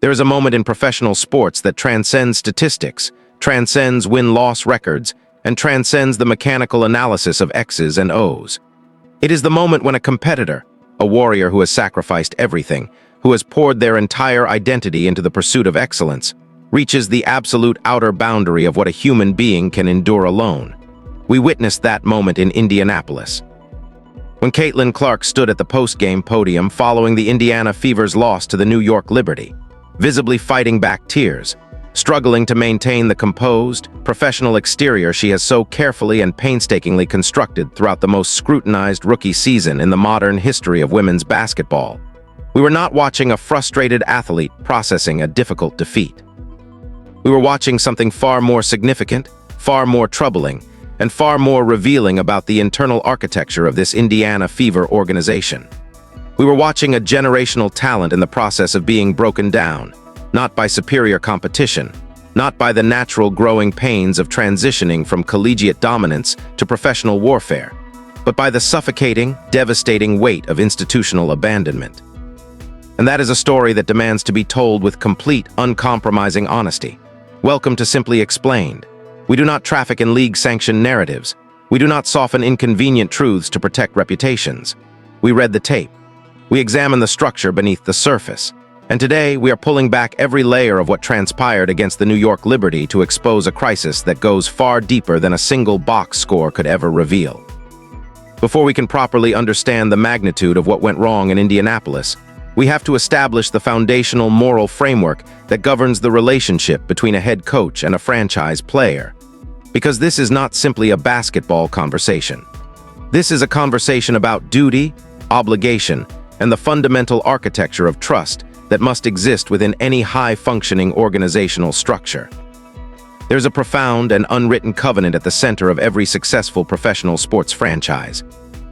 There is a moment in professional sports that transcends statistics, transcends win-loss records, and transcends the mechanical analysis of X's and O's. It is the moment when a competitor, a warrior who has sacrificed everything, who has poured their entire identity into the pursuit of excellence, reaches the absolute outer boundary of what a human being can endure alone. We witnessed that moment in Indianapolis, when Caitlyn Clark stood at the postgame podium following the Indiana Fever's loss to the New York Liberty, visibly fighting back tears, struggling to maintain the composed, professional exterior she has so carefully and painstakingly constructed throughout the most scrutinized rookie season in the modern history of women's basketball. We were not watching a frustrated athlete processing a difficult defeat. We were watching something far more significant, far more troubling, and far more revealing about the internal architecture of this Indiana Fever organization. We were watching a generational talent in the process of being broken down, not by superior competition, not by the natural growing pains of transitioning from collegiate dominance to professional warfare, but by the suffocating, devastating weight of institutional abandonment. And that is a story that demands to be told with complete, uncompromising honesty. Welcome to Simply Explained. We do not traffic in league-sanctioned narratives. We do not soften inconvenient truths to protect reputations. We read the tape. We examine the structure beneath the surface. And today, we are pulling back every layer of what transpired against the New York Liberty to expose a crisis that goes far deeper than a single box score could ever reveal. Before we can properly understand the magnitude of what went wrong in Indianapolis, we have to establish the foundational moral framework that governs the relationship between a head coach and a franchise player. Because this is not simply a basketball conversation. This is a conversation about duty, obligation, and the fundamental architecture of trust that must exist within any high-functioning organizational structure. There's a profound and unwritten covenant at the center of every successful professional sports franchise.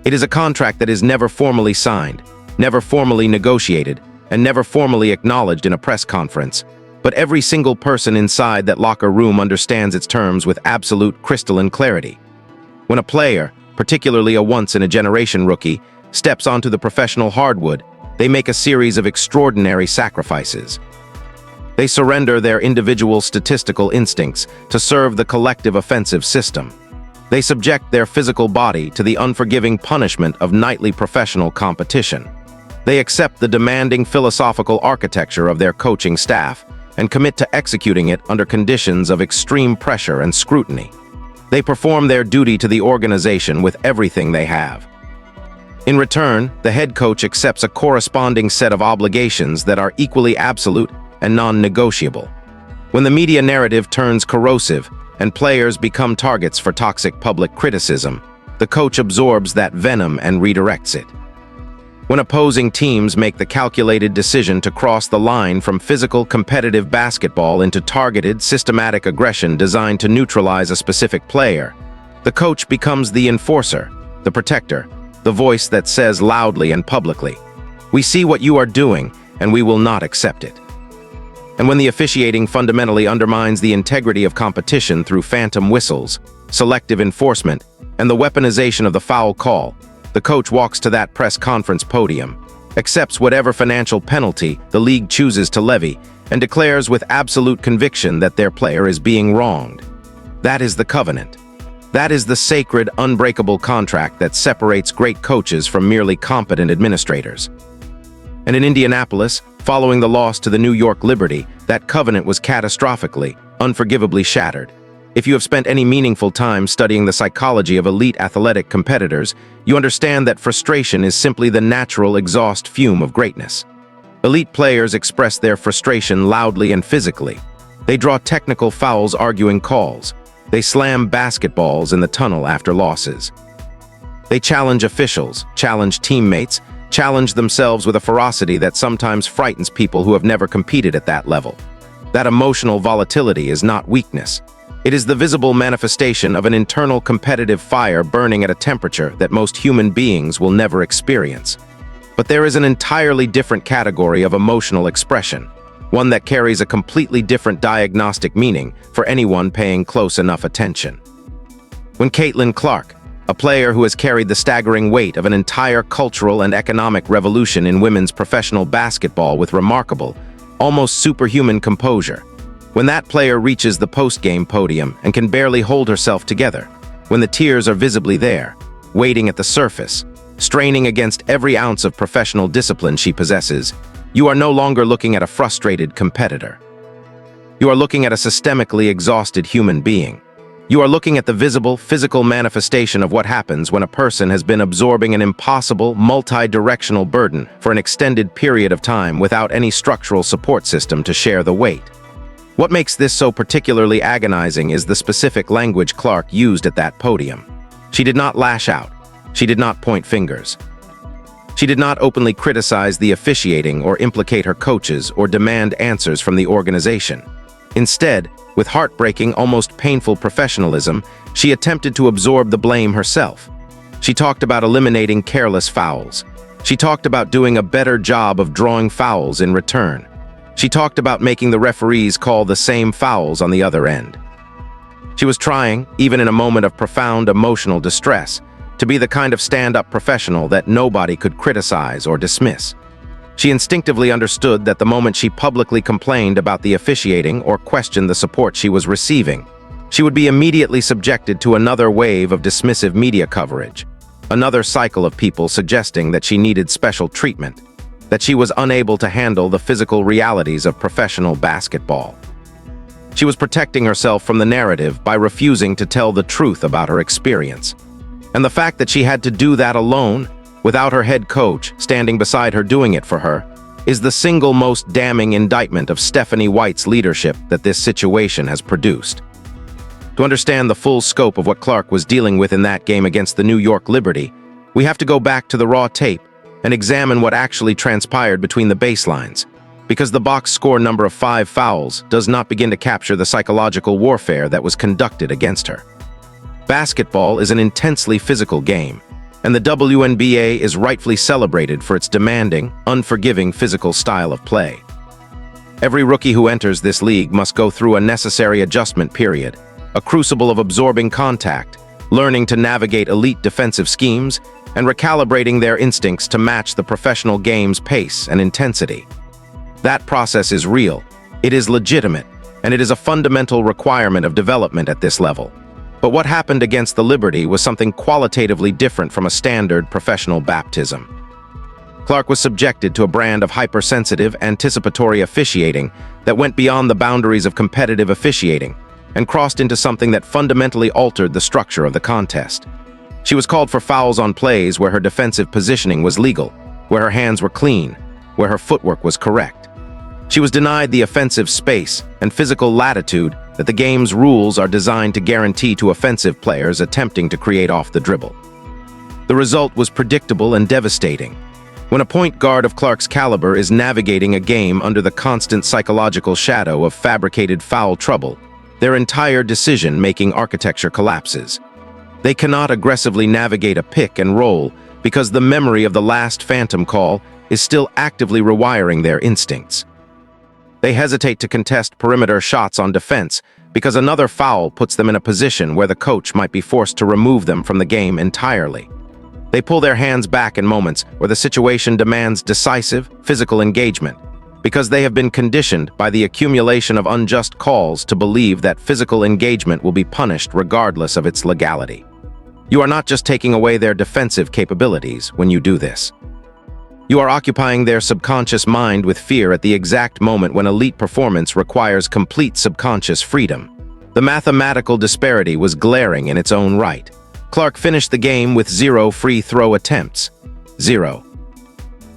It is a contract that is never formally signed, never formally negotiated, and never formally acknowledged in a press conference. But every single person inside that locker room understands its terms with absolute crystalline clarity. When a player, particularly a once-in-a-generation rookie, steps onto the professional hardwood, they make a series of extraordinary sacrifices. They surrender their individual statistical instincts to serve the collective offensive system. They subject their physical body to the unforgiving punishment of nightly professional competition. They accept the demanding philosophical architecture of their coaching staff and commit to executing it under conditions of extreme pressure and scrutiny. They perform their duty to the organization with everything they have. In return, the head coach accepts a corresponding set of obligations that are equally absolute and non-negotiable. When the media narrative turns corrosive and players become targets for toxic public criticism, the coach absorbs that venom and redirects it. When opposing teams make the calculated decision to cross the line from physical competitive basketball into targeted, systematic aggression designed to neutralize a specific player, the coach becomes the enforcer, the protector, the voice that says loudly and publicly, "We see what you are doing, and we will not accept it." And when the officiating fundamentally undermines the integrity of competition through phantom whistles, selective enforcement, and the weaponization of the foul call, the coach walks to that press conference podium, accepts whatever financial penalty the league chooses to levy, and declares with absolute conviction that their player is being wronged. That is the covenant. That is the sacred, unbreakable contract that separates great coaches from merely competent administrators. And in Indianapolis, following the loss to the New York Liberty, that covenant was catastrophically, unforgivably shattered. If you have spent any meaningful time studying the psychology of elite athletic competitors, you understand that frustration is simply the natural exhaust fume of greatness. Elite players express their frustration loudly and physically. They draw technical fouls arguing calls. They slam basketballs in the tunnel after losses. They challenge officials, challenge teammates, challenge themselves with a ferocity that sometimes frightens people who have never competed at that level. That emotional volatility is not weakness. It is the visible manifestation of an internal competitive fire burning at a temperature that most human beings will never experience. But there is an entirely different category of emotional expression, one that carries a completely different diagnostic meaning for anyone paying close enough attention. When Caitlyn Clark, a player who has carried the staggering weight of an entire cultural and economic revolution in women's professional basketball with remarkable, almost superhuman composure. When that player reaches the postgame podium and can barely hold herself together, when the tears are visibly there, waiting at the surface, straining against every ounce of professional discipline she possesses, you are no longer looking at a frustrated competitor. You are looking at a systemically exhausted human being. You are looking at the visible, physical manifestation of what happens when a person has been absorbing an impossible, multi-directional burden for an extended period of time without any structural support system to share the weight. What makes this so particularly agonizing is the specific language Clark used at that podium. She did not lash out. She did not point fingers. She did not openly criticize the officiating or implicate her coaches or demand answers from the organization. Instead, with heartbreaking, almost painful professionalism, she attempted to absorb the blame herself. She talked about eliminating careless fouls. She talked about doing a better job of drawing fouls in return. She talked about making the referees call the same fouls on the other end. She was trying, even in a moment of profound emotional distress, to be the kind of stand-up professional that nobody could criticize or dismiss. She instinctively understood that the moment she publicly complained about the officiating or questioned the support she was receiving, she would be immediately subjected to another wave of dismissive media coverage, another cycle of people suggesting that she needed special treatment, that she was unable to handle the physical realities of professional basketball. She was protecting herself from the narrative by refusing to tell the truth about her experience. And the fact that she had to do that alone, without her head coach standing beside her doing it for her, is the single most damning indictment of Stephanie White's leadership that this situation has produced. To understand the full scope of what Clark was dealing with in that game against the New York Liberty, we have to go back to the raw tape and examine what actually transpired between the baselines, because the box score number of 5 fouls does not begin to capture the psychological warfare that was conducted against her. Basketball is an intensely physical game, and the WNBA is rightfully celebrated for its demanding, unforgiving physical style of play. Every rookie who enters this league must go through a necessary adjustment period, a crucible of absorbing contact, learning to navigate elite defensive schemes, and recalibrating their instincts to match the professional game's pace and intensity. That process is real, it is legitimate, and it is a fundamental requirement of development at this level. But what happened against the Liberty was something qualitatively different from a standard professional baptism. Clark was subjected to a brand of hypersensitive, anticipatory officiating that went beyond the boundaries of competitive officiating and crossed into something that fundamentally altered the structure of the contest. She was called for fouls on plays where her defensive positioning was legal, where her hands were clean, where her footwork was correct. She was denied the offensive space and physical latitude that the game's rules are designed to guarantee to offensive players attempting to create off the dribble. The result was predictable and devastating. When a point guard of Clark's caliber is navigating a game under the constant psychological shadow of fabricated foul trouble, their entire decision-making architecture collapses. They cannot aggressively navigate a pick and roll because the memory of the last phantom call is still actively rewiring their instincts. They hesitate to contest perimeter shots on defense because another foul puts them in a position where the coach might be forced to remove them from the game entirely. They pull their hands back in moments where the situation demands decisive, physical engagement because they have been conditioned by the accumulation of unjust calls to believe that physical engagement will be punished regardless of its legality. You are not just taking away their defensive capabilities when you do this. You are occupying their subconscious mind with fear at the exact moment when elite performance requires complete subconscious freedom. The mathematical disparity was glaring in its own right. Clark finished the game with 0 free throw attempts. 0.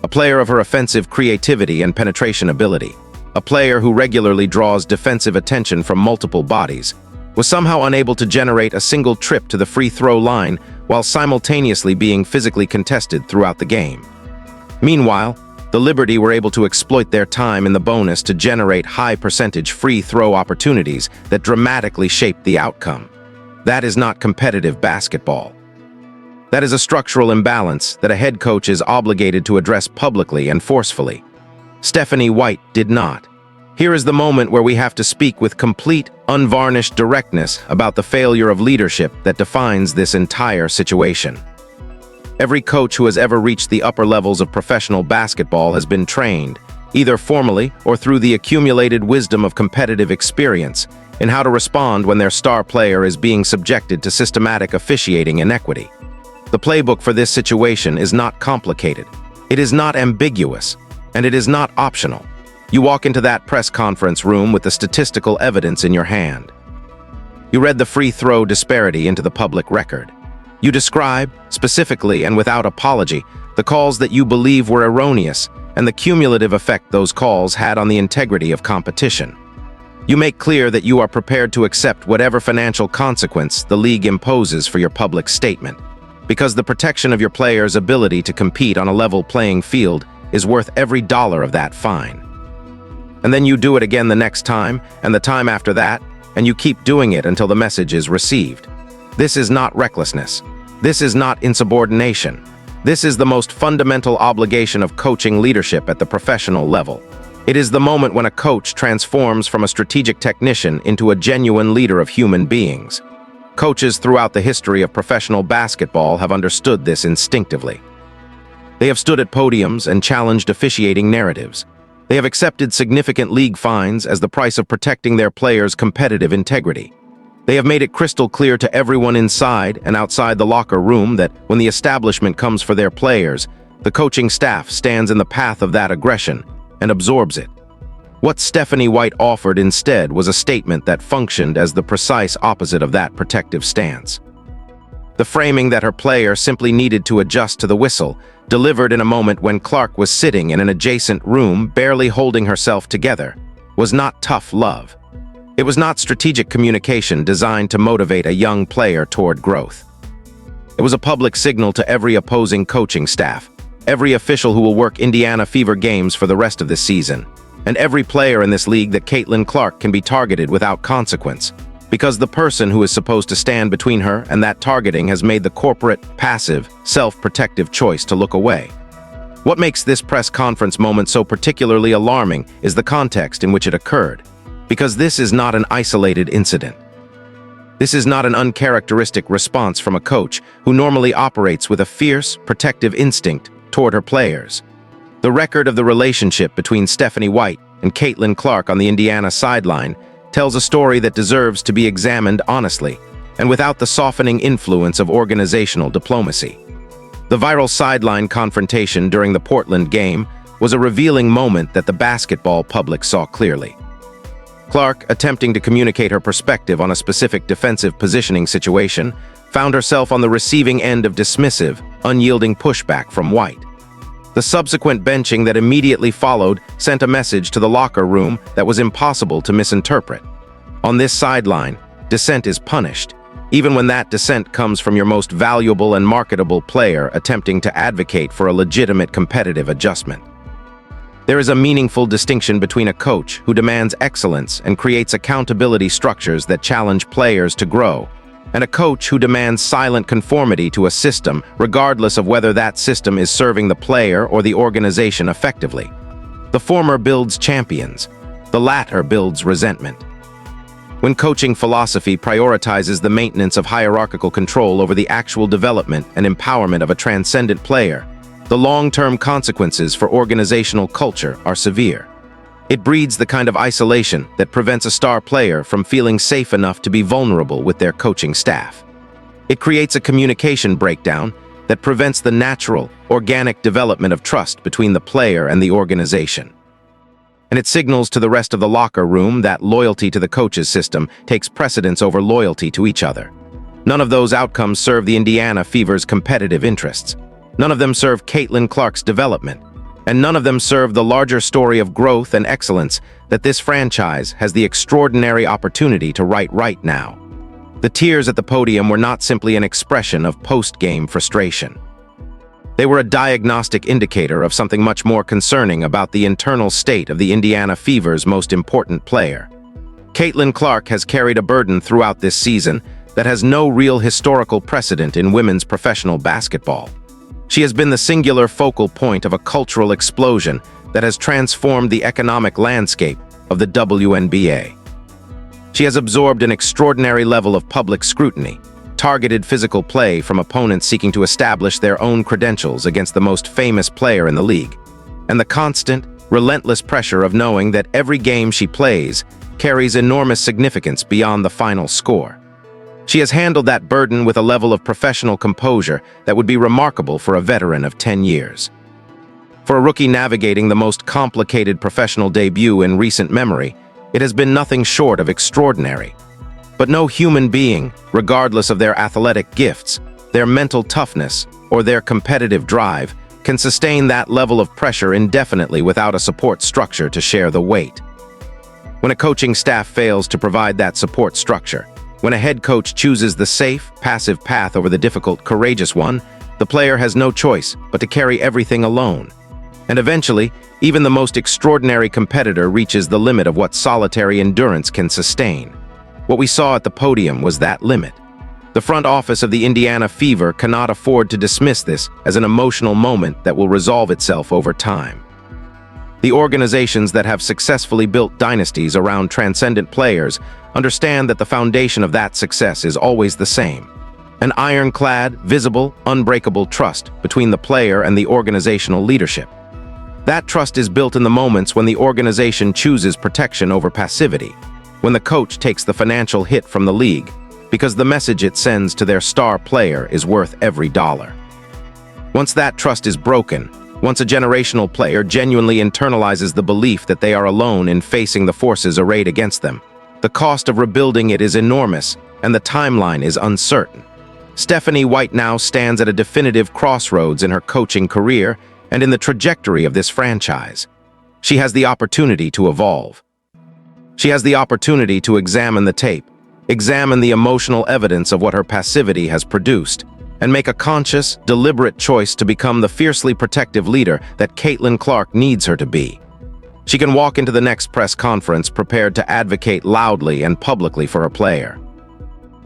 A player of her offensive creativity and penetration ability, a player who regularly draws defensive attention from multiple bodies, was somehow unable to generate a single trip to the free throw line while simultaneously being physically contested throughout the game. Meanwhile, the Liberty were able to exploit their time in the bonus to generate high-percentage free throw opportunities that dramatically shaped the outcome. That is not competitive basketball. That is a structural imbalance that a head coach is obligated to address publicly and forcefully. Stephanie White did not. Here is the moment where we have to speak with complete, unvarnished directness about the failure of leadership that defines this entire situation. Every coach who has ever reached the upper levels of professional basketball has been trained, either formally or through the accumulated wisdom of competitive experience, in how to respond when their star player is being subjected to systematic officiating inequity. The playbook for this situation is not complicated. It is not ambiguous, and it is not optional. You walk into that press conference room with the statistical evidence in your hand. You read the free throw disparity into the public record. You describe, specifically and without apology, the calls that you believe were erroneous and the cumulative effect those calls had on the integrity of competition. You make clear that you are prepared to accept whatever financial consequence the league imposes for your public statement, because the protection of your players' ability to compete on a level playing field is worth every dollar of that fine. And then you do it again the next time, and the time after that, and you keep doing it until the message is received. This is not recklessness. This is not insubordination. This is the most fundamental obligation of coaching leadership at the professional level. It is the moment when a coach transforms from a strategic technician into a genuine leader of human beings. Coaches throughout the history of professional basketball have understood this instinctively. They have stood at podiums and challenged officiating narratives. They have accepted significant league fines as the price of protecting their players' competitive integrity. They have made it crystal clear to everyone inside and outside the locker room that when the establishment comes for their players, the coaching staff stands in the path of that aggression and absorbs it. What Stephanie White offered instead was a statement that functioned as the precise opposite of that protective stance. The framing that her player simply needed to adjust to the whistle, delivered in a moment when Clark was sitting in an adjacent room barely holding herself together, was not tough love. It was not strategic communication designed to motivate a young player toward growth. It was a public signal to every opposing coaching staff, every official who will work Indiana Fever games for the rest of this season, and every player in this league that Caitlyn Clark can be targeted without consequence, because the person who is supposed to stand between her and that targeting has made the corporate, passive, self-protective choice to look away. What makes this press conference moment so particularly alarming is the context in which it occurred, because this is not an isolated incident. This is not an uncharacteristic response from a coach who normally operates with a fierce, protective instinct toward her players. The record of the relationship between Stephanie White and Caitlyn Clark on the Indiana sideline tells a story that deserves to be examined honestly and without the softening influence of organizational diplomacy. The viral sideline confrontation during the Portland game was a revealing moment that the basketball public saw clearly. Clark, attempting to communicate her perspective on a specific defensive positioning situation, found herself on the receiving end of dismissive, unyielding pushback from White. The subsequent benching that immediately followed sent a message to the locker room that was impossible to misinterpret. On this sideline, dissent is punished, even when that dissent comes from your most valuable and marketable player attempting to advocate for a legitimate competitive adjustment. There is a meaningful distinction between a coach who demands excellence and creates accountability structures that challenge players to grow, and a coach who demands silent conformity to a system, regardless of whether that system is serving the player or the organization effectively. The former builds champions, the latter builds resentment. When coaching philosophy prioritizes the maintenance of hierarchical control over the actual development and empowerment of a transcendent player, the long-term consequences for organizational culture are severe. It breeds the kind of isolation that prevents a star player from feeling safe enough to be vulnerable with their coaching staff. It creates a communication breakdown that prevents the natural, organic development of trust between the player and the organization. And it signals to the rest of the locker room that loyalty to the coach's system takes precedence over loyalty to each other. None of those outcomes serve the Indiana Fever's competitive interests. None of them serve Caitlyn Clark's development, and none of them serve the larger story of growth and excellence that this franchise has the extraordinary opportunity to write right now. The tears at the podium were not simply an expression of post-game frustration. They were a diagnostic indicator of something much more concerning about the internal state of the Indiana Fever's most important player. Caitlyn Clark has carried a burden throughout this season that has no real historical precedent in women's professional basketball. She has been the singular focal point of a cultural explosion that has transformed the economic landscape of the WNBA. She has absorbed an extraordinary level of public scrutiny, targeted physical play from opponents seeking to establish their own credentials against the most famous player in the league, and the constant, relentless pressure of knowing that every game she plays carries enormous significance beyond the final score. She has handled that burden with a level of professional composure that would be remarkable for a veteran of 10 years. For a rookie navigating the most complicated professional debut in recent memory, it has been nothing short of extraordinary. But no human being, regardless of their athletic gifts, their mental toughness, or their competitive drive, can sustain that level of pressure indefinitely without a support structure to share the weight. When a coaching staff fails to provide that support structure, when a head coach chooses the safe, passive path over the difficult, courageous one, the player has no choice but to carry everything alone. And eventually, even the most extraordinary competitor reaches the limit of what solitary endurance can sustain. What we saw at the podium was that limit. The front office of the Indiana Fever cannot afford to dismiss this as an emotional moment that will resolve itself over time. The organizations that have successfully built dynasties around transcendent players understand that the foundation of that success is always the same: an ironclad, visible, unbreakable trust between the player and the organizational leadership. That trust is built in the moments when the organization chooses protection over passivity, when the coach takes the financial hit from the league, because the message it sends to their star player is worth every dollar. Once that trust is broken, once a generational player genuinely internalizes the belief that they are alone in facing the forces arrayed against them, the cost of rebuilding it is enormous, and the timeline is uncertain. Stephanie White now stands at a definitive crossroads in her coaching career and in the trajectory of this franchise. She has the opportunity to evolve. She has the opportunity to examine the tape, examine the emotional evidence of what her passivity has produced, and make a conscious, deliberate choice to become the fiercely protective leader that Caitlyn Clark needs her to be. She can walk into the next press conference prepared to advocate loudly and publicly for her player.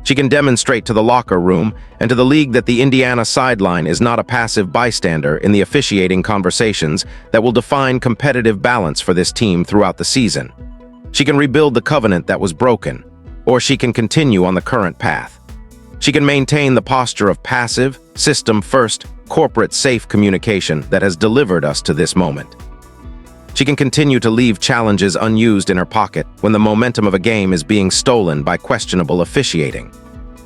She can demonstrate to the locker room and to the league that the Indiana sideline is not a passive bystander in the officiating conversations that will define competitive balance for this team throughout the season. She can rebuild the covenant that was broken, or she can continue on the current path. She can maintain the posture of passive, system-first, corporate-safe communication that has delivered us to this moment. She can continue to leave challenges unused in her pocket when the momentum of a game is being stolen by questionable officiating.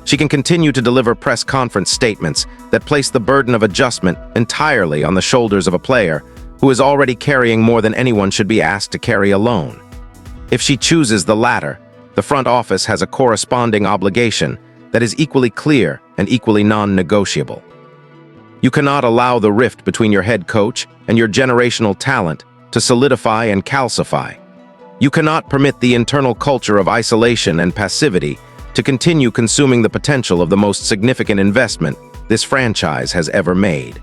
She can continue to deliver press conference statements that place the burden of adjustment entirely on the shoulders of a player who is already carrying more than anyone should be asked to carry alone. If she chooses the latter, the front office has a corresponding obligation that is equally clear and equally non-negotiable. You cannot allow the rift between your head coach and your generational talent to solidify and calcify. You cannot permit the internal culture of isolation and passivity to continue consuming the potential of the most significant investment this franchise has ever made.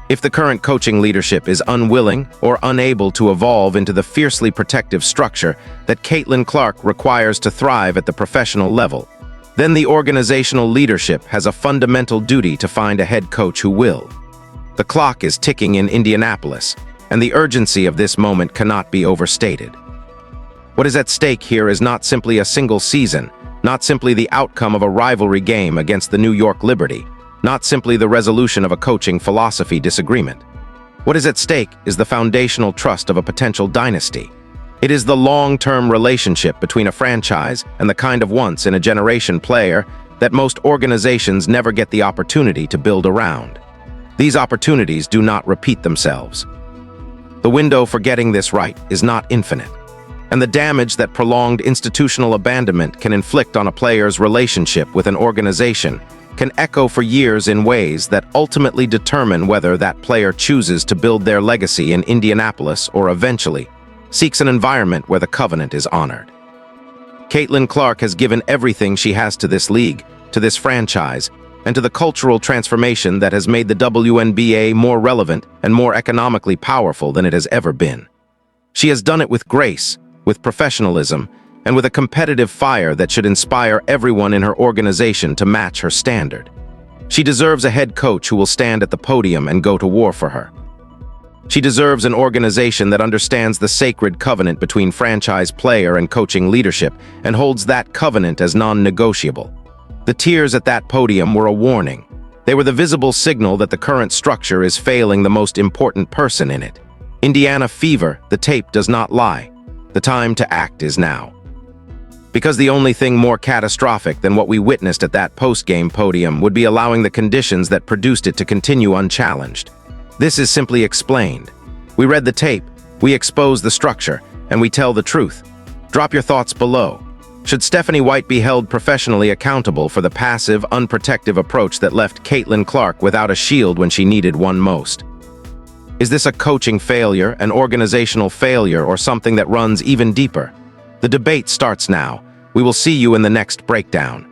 If the current coaching leadership is unwilling or unable to evolve into the fiercely protective structure that Caitlyn Clark requires to thrive at the professional level, then the organizational leadership has a fundamental duty to find a head coach who will. The clock is ticking in Indianapolis, and the urgency of this moment cannot be overstated. What is at stake here is not simply a single season, not simply the outcome of a rivalry game against the New York Liberty, not simply the resolution of a coaching philosophy disagreement. What is at stake is the foundational trust of a potential dynasty. It is the long-term relationship between a franchise and the kind of once-in-a-generation player that most organizations never get the opportunity to build around. These opportunities do not repeat themselves. The window for getting this right is not infinite, and the damage that prolonged institutional abandonment can inflict on a player's relationship with an organization can echo for years in ways that ultimately determine whether that player chooses to build their legacy in Indianapolis or eventually seeks an environment where the covenant is honored. Caitlyn Clark has given everything she has to this league, to this franchise, and to the cultural transformation that has made the WNBA more relevant and more economically powerful than it has ever been. She has done it with grace, with professionalism, and with a competitive fire that should inspire everyone in her organization to match her standard. She deserves a head coach who will stand at the podium and go to war for her. She deserves an organization that understands the sacred covenant between franchise player and coaching leadership and holds that covenant as non-negotiable. The tears at that podium were a warning. They were the visible signal that the current structure is failing the most important person in it. Indiana fever, the tape does not lie. The time to act is now. Because the only thing more catastrophic than what we witnessed at that post-game podium would be allowing the conditions that produced it to continue unchallenged. This is simply explained. We read the tape, we expose the structure, and we tell the truth. Drop your thoughts below. Should Stephanie White be held professionally accountable for the passive, unprotective approach that left Caitlyn Clark without a shield when she needed one most? Is this a coaching failure, an organizational failure, or something that runs even deeper? The debate starts now. We will see you in the next breakdown.